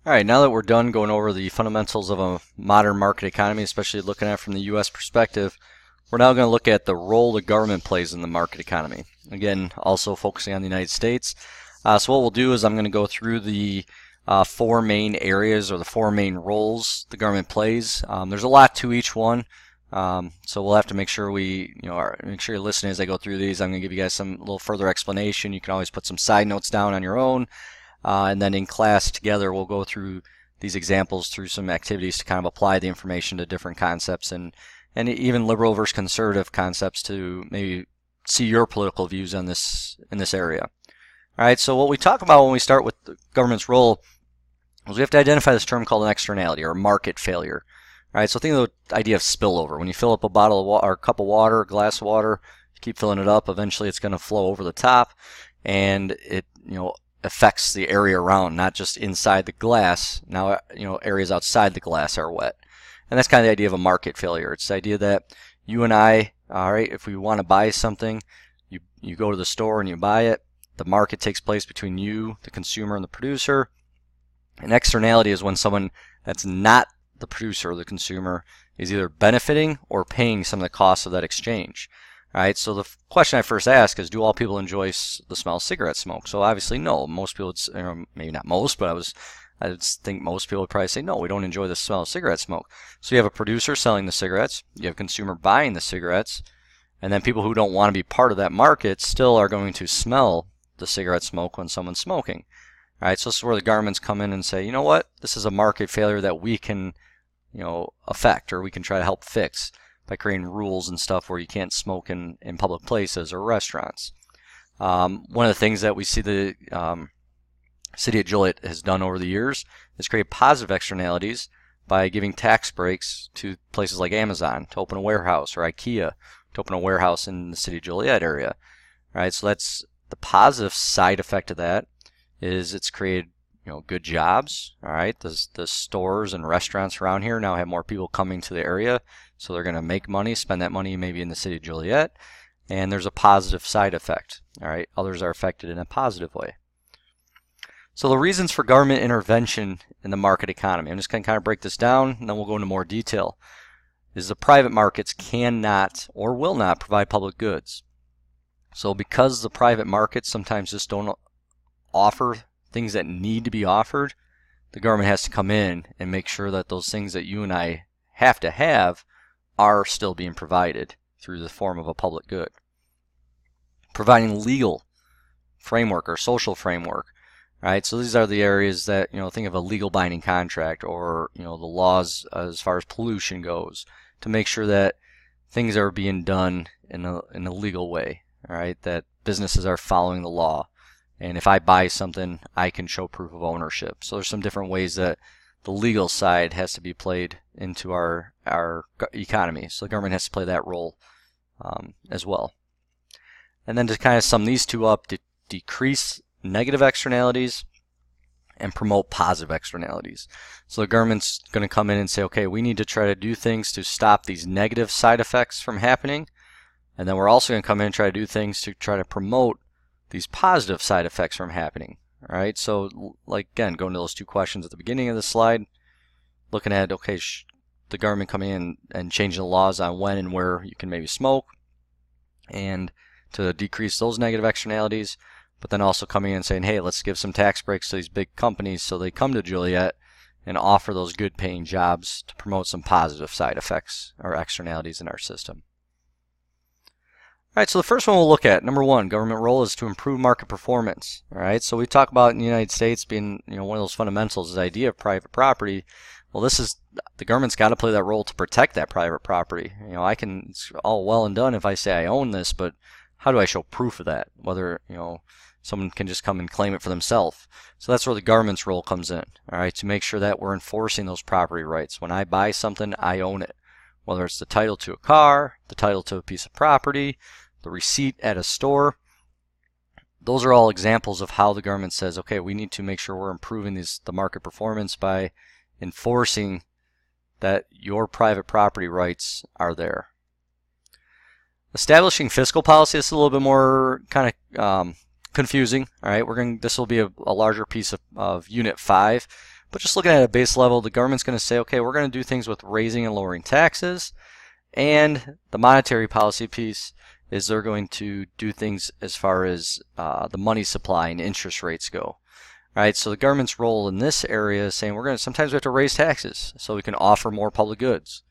All right, now that we're done going over the fundamentals of a modern market economy, especially looking at it from the U.S. perspective, we're now going to look at the role the government plays in the market economy. Again, also focusing on the United States. So what we'll do is I'm going to go through the four main areas or the four main roles the government plays. There's a lot to each one, so we'll have to make sure make sure you're listening as I go through these. I'm going to give you guys some little further explanation. You can always put some side notes down on your own. And then in class together, we'll go through these examples through some activities to kind of apply the information to different concepts and even liberal versus conservative concepts to maybe see your political views on this in this area. All right, so what we talk about when we start with the government's role is we have to identify this term called an externality or market failure. All right, so think of the idea of spillover. When you fill up a bottle of water or a cup of water, a glass of water, you keep filling it up, eventually it's going to flow over the top, and it affects the area around, not just inside the glass. Now, areas outside the glass are wet. And that's kind of the idea of a market failure. It's the idea that you and I, all right, if we want to buy something, you go to the store and you buy it. The market takes place between you, the consumer, and the producer. An externality is when someone that's not the producer or the consumer is either benefiting or paying some of the costs of that exchange. All right, so the question I first ask is, do all people enjoy the smell of cigarette smoke? So obviously no. Most people would, maybe not most, but I would think most people would probably say no, we don't enjoy the smell of cigarette smoke. So you have a producer selling the cigarettes, you have a consumer buying the cigarettes, and then people who don't want to be part of that market still are going to smell the cigarette smoke when someone's smoking. All right, so this is where the governments come in and say, you know what, this is a market failure that we can, affect, or we can try to help fix by creating rules and stuff where you can't smoke in public places or restaurants. One of the things that we see the City of Joliet has done over the years is create positive externalities by giving tax breaks to places like Amazon to open a warehouse, or IKEA to open a warehouse in the City of Joliet area. All right, so that's the positive side effect of that is it's created good jobs. All right, the stores and restaurants around here now have more people coming to the area, so they're going to make money, spend that money maybe in the City of Joliet, and there's a positive side effect. All right, others are affected in a positive way. So the reasons for government intervention in the market economy, I'm just going to kind of break this down, and then we'll go into more detail, is the private markets cannot or will not provide public goods. So because the private markets sometimes just don't offer things that need to be offered, the government has to come in and make sure that those things that you and I have to have are still being provided through the form of a public good. Providing legal framework or social framework. Right, so these are the areas that, think of a legal binding contract, or, the laws as far as pollution goes, to make sure that things are being done in a legal way. All right, that businesses are following the law. And if I buy something, I can show proof of ownership. So there's some different ways that the legal side has to be played into our economy. So the government has to play that role as well. And then to kind of sum these two up, to decrease negative externalities and promote positive externalities. So the government's going to come in and say, okay, we need to try to do things to stop these negative side effects from happening. And then we're also going to come in and try to do things to try to promote these positive side effects from happening. All right, so like again, going to those two questions at the beginning of the slide, looking at, okay, the government coming in and changing the laws on when and where you can maybe smoke, and to decrease those negative externalities, but then also coming in and saying, hey, let's give some tax breaks to these big companies so they come to Joliet and offer those good paying jobs to promote some positive side effects or externalities in our system. All right, so the first one we'll look at, number one, government role is to improve market performance. All right, so we talk about in the United States being, one of those fundamentals, is the idea of private property. Well, the government's got to play that role to protect that private property. It's all well and done if I say I own this, but how do I show proof of that? Whether, someone can just come and claim it for themselves. So that's where the government's role comes in, all right, to make sure that we're enforcing those property rights. When I buy something, I own it. Whether it's the title to a car, the title to a piece of property, the receipt at a store, those are all examples of how the government says, okay, we need to make sure we're improving the market performance by enforcing that your private property rights are there. Establishing fiscal policy is a little bit more kind of confusing. All right, this will be a larger piece of Unit 5, But just looking at a base level, the government's going to say, okay, we're going to do things with raising and lowering taxes, and the monetary policy piece is they're going to do things as far as the money supply and interest rates go. Right, so the government's role in this area is saying sometimes we have to raise taxes so we can offer more public goods.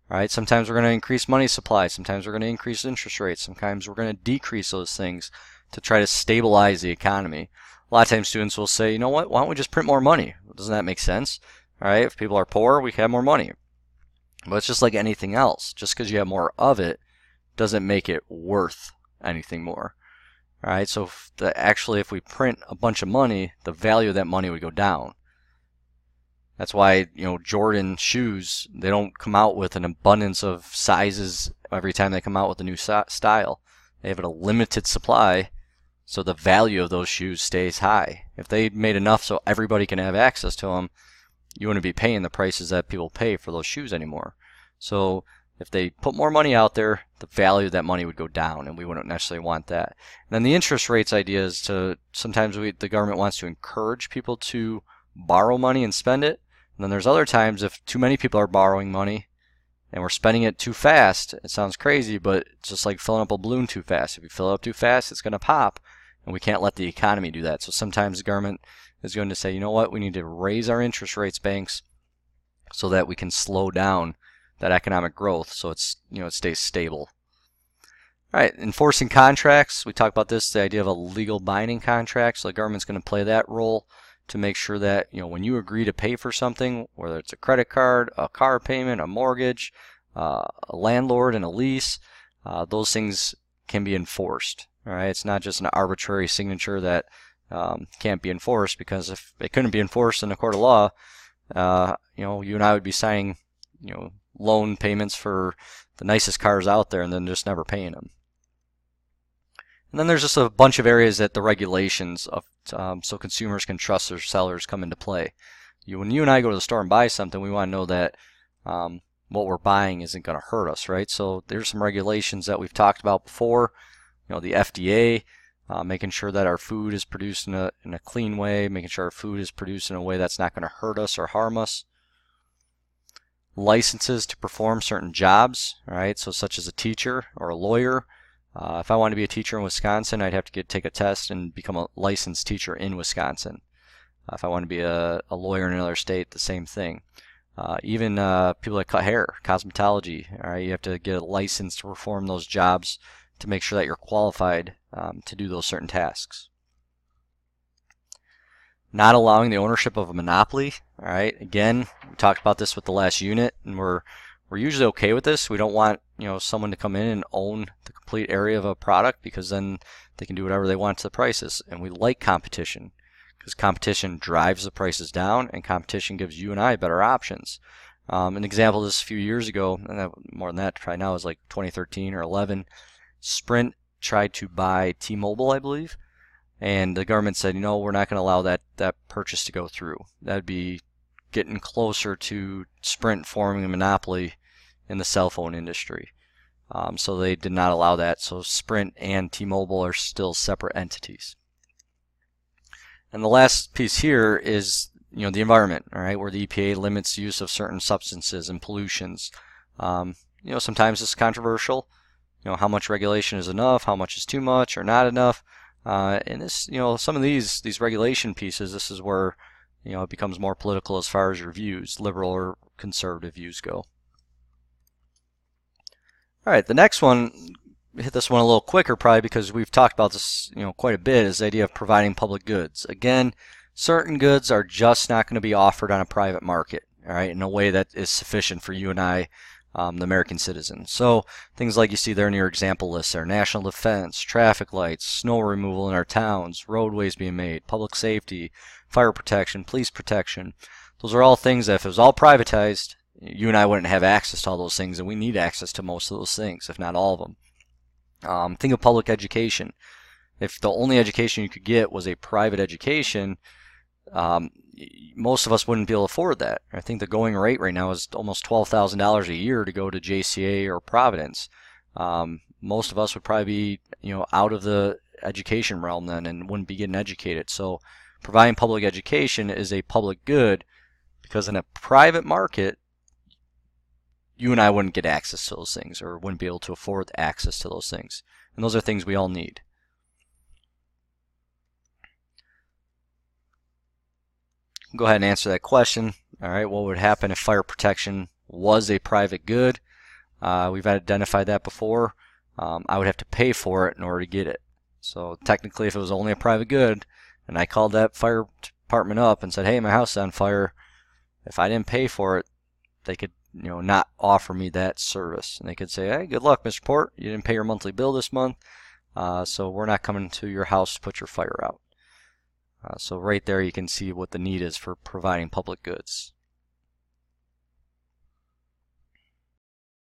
Right, sometimes we're going to increase money supply, sometimes we're going to increase interest rates, sometimes we're going to decrease those things to try to stabilize the economy. A lot of times students will say, you know what, why don't we just print more money? Doesn't that make sense? All right, if people are poor, we have more money. But it's just like anything else. Just because you have more of it doesn't make it worth anything more. All right, so if we print a bunch of money, the value of that money would go down. That's why, Jordan shoes, they don't come out with an abundance of sizes every time they come out with a new style. They have a limited supply, so the value of those shoes stays high. If they made enough so everybody can have access to them, you wouldn't be paying the prices that people pay for those shoes anymore. So if they put more money out there, the value of that money would go down, and we wouldn't necessarily want that. And then the interest rates idea is sometimes the government wants to encourage people to borrow money and spend it. And then there's other times if too many people are borrowing money and we're spending it too fast, it sounds crazy, but it's just like filling up a balloon too fast. If you fill it up too fast, it's going to pop, and we can't let the economy do that. So sometimes the government is going to say, you know what, we need to raise our interest rates, banks, so that we can slow down that economic growth so it stays stable. All right, enforcing contracts. We talked about this, the idea of a legal binding contract. So the government's going to play that role to make sure that when you agree to pay for something, whether it's a credit card, a car payment, a mortgage, a landlord and a lease, those things can be enforced. All right, it's not just an arbitrary signature that can't be enforced, because if it couldn't be enforced in a court of law, you and I would be signing loan payments for the nicest cars out there and then just never paying them. And then there's just a bunch of areas that the regulations of so consumers can trust their sellers come into play. When you and I go to the store and buy something, we want to know that what we're buying isn't going to hurt us, right? So there's some regulations that we've talked about before. The FDA, making sure that our food is produced in a clean way, making sure our food is produced in a way that's not going to hurt us or harm us. Licenses to perform certain jobs, right? So such as a teacher or a lawyer. If I wanted to be a teacher in Wisconsin, I'd have to take a test and become a licensed teacher in Wisconsin. If I want to be a lawyer in another state, the same thing. Even people that cut hair, cosmetology, all right, you have to get a license to perform those jobs to make sure that you're qualified to do those certain tasks. Not allowing the ownership of a monopoly. All right, again, we talked about this with the last unit, and we're usually okay with this. We don't want someone to come in and own the complete area of a product, because then they can do whatever they want to the prices. And we like competition, because competition drives the prices down, and competition gives you and I better options. An example of this a few years ago, and more than that probably now, is like 2013 or 11. Sprint tried to buy T-Mobile, I believe, and the government said, we're not going to allow that purchase to go through. That'd be getting closer to Sprint forming a monopoly in the cell phone industry. So they did not allow that. So Sprint and T-Mobile are still separate entities. And the last piece here is the environment, all right, where the EPA limits use of certain substances and pollutions. Sometimes it's controversial. How much regulation is enough, how much is too much or not enough. And this, some of these regulation pieces, this is where it becomes more political as far as your views, liberal or conservative views go. All right, the next one, hit this one a little quicker probably because we've talked about this quite a bit, is the idea of providing public goods. Again, certain goods are just not going to be offered on a private market, all right, in a way that is sufficient for you and I, the American citizen. So things like you see there in your example list there: national defense, traffic lights, snow removal in our towns, roadways being made, public safety, fire protection, police protection. Those are all things that if it was all privatized, you and I wouldn't have access to all those things, and we need access to most of those things, if not all of them. Think of public education. If the only education you could get was a private education, most of us wouldn't be able to afford that. I think the going rate right now is almost $12,000 a year to go to JCA or Providence. Most of us would probably be out of the education realm then and wouldn't be getting educated. So providing public education is a public good Because in a private market, you and I wouldn't get access to those things, or wouldn't be able to afford access to those things. And those are things we all need. Go ahead and answer that question. All right, what would happen if fire protection was a private good? We've identified that before. I would have to pay for it in order to get it. So technically, if it was only a private good, and I called that fire department up and said, hey, my house is on fire, if I didn't pay for it, they could not offer me that service. And they could say, hey, good luck, Mr. Port. You didn't pay your monthly bill this month, so we're not coming to your house to put your fire out. So right there you can see what the need is for providing public goods.